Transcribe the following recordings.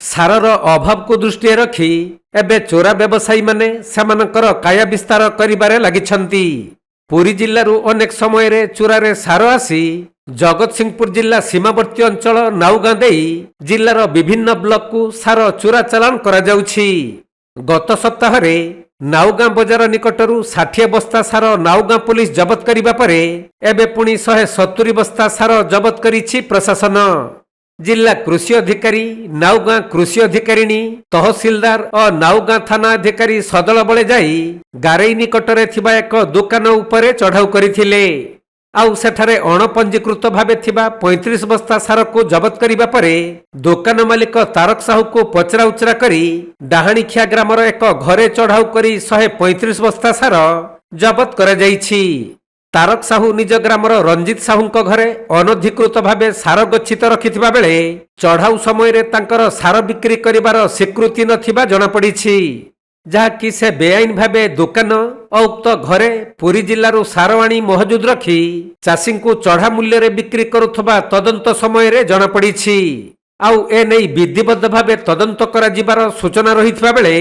ସାରର ଅଭାବକୁ ଦୃଷ୍ଟିରେ ରଖି ଏବେ ଚୋରା ବ୍ୟବସାୟୀ ମାନେ ସେମାନଙ୍କର କାୟା ବିସ୍ତାର କରିବାରେ ଲାଗିଛନ୍ତି। ପୁରୀ ଜିଲ୍ଲାରୁ ଅନେକ ସମୟରେ ଚୋରାରେ ସାର ଆସି ଜଗତସିଂହପୁର ଜିଲ୍ଲା ସୀମାବର୍ତ୍ତୀ ଅଞ୍ଚଳ ନାଉଗାଁ ଦେଇ ଜିଲ୍ଲାର ବିଭିନ୍ନ ବ୍ଲକକୁ ସାର ଚୋରା ଚାଲାଣ କରାଯାଉଛି। ଗତ ସପ୍ତାହରେ ନାଉଗାଁ ବଜାର ନିକଟରୁ 60 ବସ୍ତା ସାର ନାଉଗାଁ ପୁଲିସ ଜବତ କରିବା ପରେ ଏବେ ପୁଣି 170 ବସ୍ତା ସାର ଜବତ କରିଛି ପ୍ରଶାସନ। ଜିଲ୍ଲା କୃଷି ଅଧିକାରୀ, ନାଉଗାଁ କୃଷି ଅଧିକାରିଣୀ, ତହସିଲଦାର ଓ ନାଉଗାଁ ଥାନା ଅଧିକାରୀ ସଦଳ ବଳେ ଯାଇ ଗାରେଇ ନିକଟରେ ଥିବା ଏକ ଦୋକାନ ଉପରେ ଚଢ଼ାଉ କରିଥିଲେ। ଆଉ ସେଠାରେ ଅଣପଞ୍ଜୀକୃତ ଭାବେ ଥିବା 35 ବସ୍ତା ସାରକୁ ଜବତ କରିବା ପରେ ଦୋକାନ ମାଲିକ ତାରକ ସାହୁକୁ ପଚରାଉଚରା କରି ଡାହାଣିଖିଆ ଗ୍ରାମର ଏକ ଘରେ ଚଢ଼ାଉ କରି 135 ବସ୍ତା ସାର ଜବତ କରାଯାଇଛି। ତାରକ ସାହୁ ନିଜ ଗ୍ରାମର ରଞ୍ଜିତ ସାହୁଙ୍କ ଘରେ ଅନଧିକୃତ ଭାବେ ସାର ଗଚ୍ଛିତ ରଖିଥିବା ବେଳେ ଚଢ଼ାଉ ସମୟରେ ତାଙ୍କର ସାର ବିକ୍ରି କରିବାର ସ୍ୱୀକୃତି ନଥିବା ଜଣାପଡ଼ିଛି, ଯାହାକି ସେ ବେଆଇନ ଭାବେ ଦୋକାନ ଓ ଉକ୍ତ ଘରେ ପୁରୀ ଜିଲ୍ଲାରୁ ସାର ଆଣି ମହଜୁଦ ରଖି ଚାଷୀଙ୍କୁ ଚଢ଼ା ମୂଲ୍ୟରେ ବିକ୍ରି କରୁଥିବା ତଦନ୍ତ ସମୟରେ ଜଣାପଡ଼ିଛି। ଆଉ ଏନେଇ ବିଧିବଦ୍ଧ ଭାବେ ତଦନ୍ତ କରାଯିବାର ସୂଚନା ରହିଥିବା ବେଳେ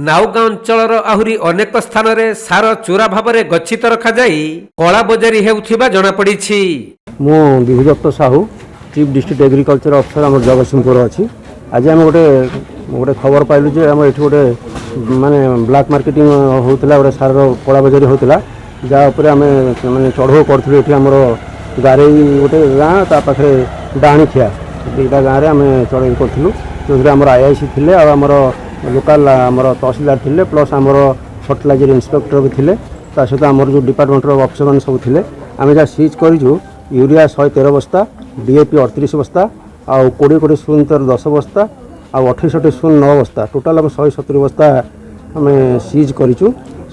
ନାଉଗାଁ ଅଞ୍ଚଳର ଆହୁରି ଅନେକ ସ୍ଥାନରେ ସାର ଚୋରା ଭାବରେ ଗଚ୍ଛିତ ରଖାଯାଇ କଳାବଜାରୀ ହେଉଥିବା ଜଣାପଡ଼ିଛି। ମୁଁ Bibhudatta Sahu, chief district agriculture officer ଆମର ଜଗତସିଂହପୁର ଅଛି। ଆଜି ଆମେ ଗୋଟେ ଖବର ପାଇଲୁ ଯେ ଆମର ଏଠି ଗୋଟେ ମାନେ ବ୍ଲାକ୍ ମାର୍କେଟିଂ ହେଉଥିଲା, ଗୋଟେ ସାରର କଳାବଜାରୀ ହେଉଥିଲା, ଯାହା ଉପରେ ଆମେ ମାନେ ଚଢ଼ଉ କରିଥିଲୁ। ଏଠି ଆମର ଗାରେଇ ଗୋଟେ ଗାଁ, ତା ପାଖରେ ଡାହାଣିଖିଆ ଦୁଇଟା ଗାଁରେ ଆମେ ଚଢ଼ଉ କରିଥିଲୁ, ଯେଉଁଥିରେ ଆମର ଆଇଆଇସି ଥିଲେ, ଆଉ ଆମର ଲୋକାଲ ଆମର ତହସିଲଦାର ଥିଲେ, ପ୍ଲସ୍ ଆମର ଫର୍ଟିଲାଇଜର ଇନ୍ସପେକ୍ଟର ବି ଥିଲେ, ତା ସହିତ ଆମର ଯେଉଁ ଡିପାର୍ଟମେଣ୍ଟର ଅଫିସରମାନେ ସବୁ ଥିଲେ। ଆମେ ଯାହା ସିଜ୍ କରିଛୁ ୟୁରିଆ 113 ବସ୍ତା, DAP 38 ବସ୍ତା, ଆଉ 20-20 10 ବସ୍ତା, ଆଉ 28-9 ବସ୍ତା, ଟୋଟାଲ୍ ଆମେ 170 ବସ୍ତା ଆମେ ସିଜ୍ କରିଛୁ।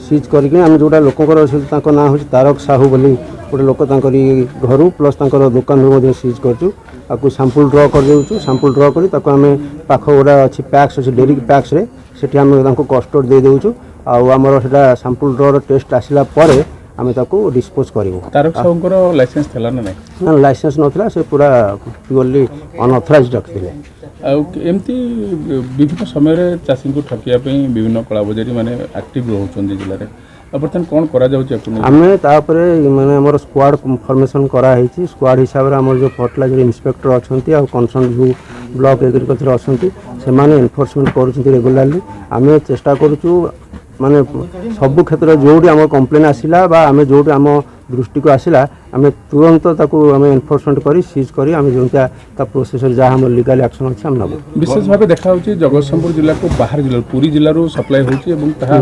ସିଜ୍ କରିକି ଆମେ ଯେଉଁଟା ଲୋକଙ୍କର ତାଙ୍କ ନାଁ ହେଉଛି ତାରକ ସାହୁ ବୋଲି ଗୋଟେ ଲୋକ, ତାଙ୍କରି ଘରୁ ପ୍ଲସ୍ ତାଙ୍କର ଦୋକାନରୁ ମଧ୍ୟ ସିଜ୍ କରିଛୁ। ତାକୁ ସାମ୍ପୁଲ୍ ଡ୍ର କରିଦେଉଛୁ। ସାମ୍ପୁଲ୍ ଡ୍ର କରି ତାକୁ ଆମେ ପାଖ ଗୁଡ଼ା ଅଛି ପ୍ୟାକ୍ସ ଅଛି, ଡେରି ପ୍ୟାକ୍ସରେ, ସେଠି ଆମେ ତାଙ୍କୁ କଷ୍ଟଡ୍ ଦେଇଦେଉଛୁ। ଆଉ ଆମର ସେଇଟା ସାମ୍ପୁଲ୍ ଡ୍ରର ଟେଷ୍ଟ ଆସିଲା ପରେ ଆମେ ତାକୁ ଡିସ୍ପୋଜ୍ କରିବୁ। ତାରକ ସାହୁଙ୍କର ଲାଇସେନ୍ସ ଥିଲା ନା ନାହିଁ? ନା, ଲାଇସେନ୍ସ ନଥିଲା, ସେ ପୁରା ପିଓରଲି ଅନଅଥରାଇଜ୍ ରଖିଥିଲେ। ଆଉ ଏମିତି ବିଭିନ୍ନ ସମୟରେ ଚାଷୀଙ୍କୁ ଠକିବା ପାଇଁ ବିଭିନ୍ନ କଳାବଜାରୀ ମାନେ ଆକ୍ଟିଭ ରହୁଛନ୍ତି ଜିଲ୍ଲାରେ। ବର୍ତ୍ତମାନ କ'ଣ କରାଯାଉଛି? ଆମେ ତାପରେ ମାନେ ଆମର ସ୍କ୍ୱାଡ୍ ଫର୍ମେସନ୍ କରାହେଇଛି। ସ୍କ୍ୱାଡ୍ ହିସାବରେ ଆମର ଯେଉଁ ଫର୍ଟିଲାଇଜର ଇନ୍ସପେକ୍ଟର ଅଛନ୍ତି ଆଉ କନସର୍ନ ଯେଉଁ ବ୍ଲକ ଏଗ୍ରିକଲଚର ଅଛନ୍ତି, ସେମାନେ ଏନଫୋର୍ସମେଣ୍ଟ କରୁଛନ୍ତି ରେଗୁଲାରଲି। ଆମେ ଚେଷ୍ଟା କରୁଛୁ ମାନେ ସବୁ କ୍ଷେତ୍ରରେ ଯେଉଁଠି ଆମର କମ୍ପ୍ଲେନ୍ ଆସିଲା ବା ଆମେ ଯେଉଁଠି ଆମ ଦୃଷ୍ଟିକୁ ଆସିଲା ଆମେ ତୁରନ୍ତ ତାକୁ ଆମେ ଏନଫୋର୍ସମେଣ୍ଟ କରି ସିଜ୍ କରି ଆମେ ଯେମିତିଆ ତା ପ୍ରୋସେସରେ ଯାହା ଆମର ଲିଗାଲ ଆକ୍ସନ୍ ଅଛି ଆମେ ନେବୁ। ବିଶେଷ ଭାବେ ଦେଖାହେଉଛି ଜଗତସିଂହପୁର ଜିଲ୍ଲାକୁ ବାହାର ଜିଲ୍ଲାରୁ ପୁରୀ ଜିଲ୍ଲାରୁ ସପ୍ଲାଏ ହେଉଛି ଏବଂ ତାହା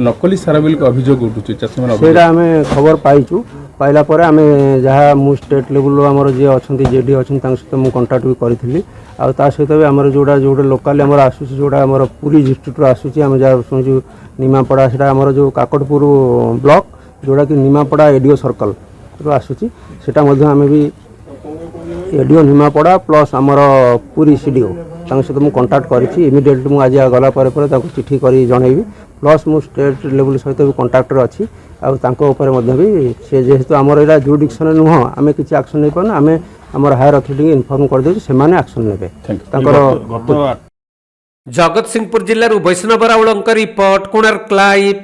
ନକଲି ସାର ବୋଲି ଅଭିଯୋଗ ଉଠୁଛି ଚାଷୀମାନେ। ସେଇଟା ଆମେ ଖବର ପାଇଛୁ। ପାଇଲା ପରେ ଆମେ ଯାହା ମୁଁ ଷ୍ଟେଟ୍ ଲେବୁଲରୁ ଆମର ଯିଏ ଅଛନ୍ତି JD ଅଛନ୍ତି ତାଙ୍କ ସହିତ ମୁଁ କଣ୍ଟାକ୍ଟ ବି କରିଥିଲି। ଆଉ ତା ସହିତ ବି ଆମର ଯେଉଁଟା ଲୋକାଲି ଆମର ଆସୁଛି, ଯେଉଁଟା ଆମର ପୁରୀ ଡିଷ୍ଟ୍ରିକ୍ଟରୁ ଆସୁଛି, ଆମେ ଯାହା ଶୁଣିଛୁ ନିମାପଡ଼ା, ସେଇଟା ଆମର ଯେଉଁ କାକଟପୁର ବ୍ଲକ, ଯେଉଁଟାକି ନିମାପଡ଼ା ADO ସର୍କଲରୁ ଆସୁଛି, ସେଇଟା ମଧ୍ୟ ଆମେ ବି ADO ନିମାପଡ଼ା ପ୍ଲସ୍ ଆମର ପୁରୀ CDO ତାଙ୍କ ସହିତ ମୁଁ କଣ୍ଟାକ୍ଟ କରିଛି। ଇମିଡ଼ିଏଟଲି ମୁଁ ଆଜି ଗଲା ପରେ ତାଙ୍କୁ ଚିଠି କରି ଜଣାଇବି। ପ୍ଲସ୍ ମୁଁ ଷ୍ଟେଟ୍ ଲେବୁଲ୍ ସହିତ ବି କଣ୍ଟାକ୍ଟରେ ଅଛି। ଆଉ ତାଙ୍କ ଉପରେ ମଧ୍ୟ ବି ସେ ଯେହେତୁ ଆମର ଏଇଟା ଜୁଡ଼ିକ୍ସନରେ ନୁହଁ, ଆମେ କିଛି ଆକ୍ସନ୍ ନେଇପାରୁନୁ, ଆମେ ଆମର ହାୟର ଅଥରିଟିକି ଇନଫର୍ମ କରିଦେଉଛୁ, ସେମାନେ ଆକ୍ସନ୍ ନେବେ ତାଙ୍କର। ଜଗତସିଂହପୁର ଜିଲ୍ଲାରୁ ବୈଷ୍ଣବ ରାଉଳଙ୍କ ରିପୋର୍ଟ, କୋଣାର୍କ ଲାଇଭ୍।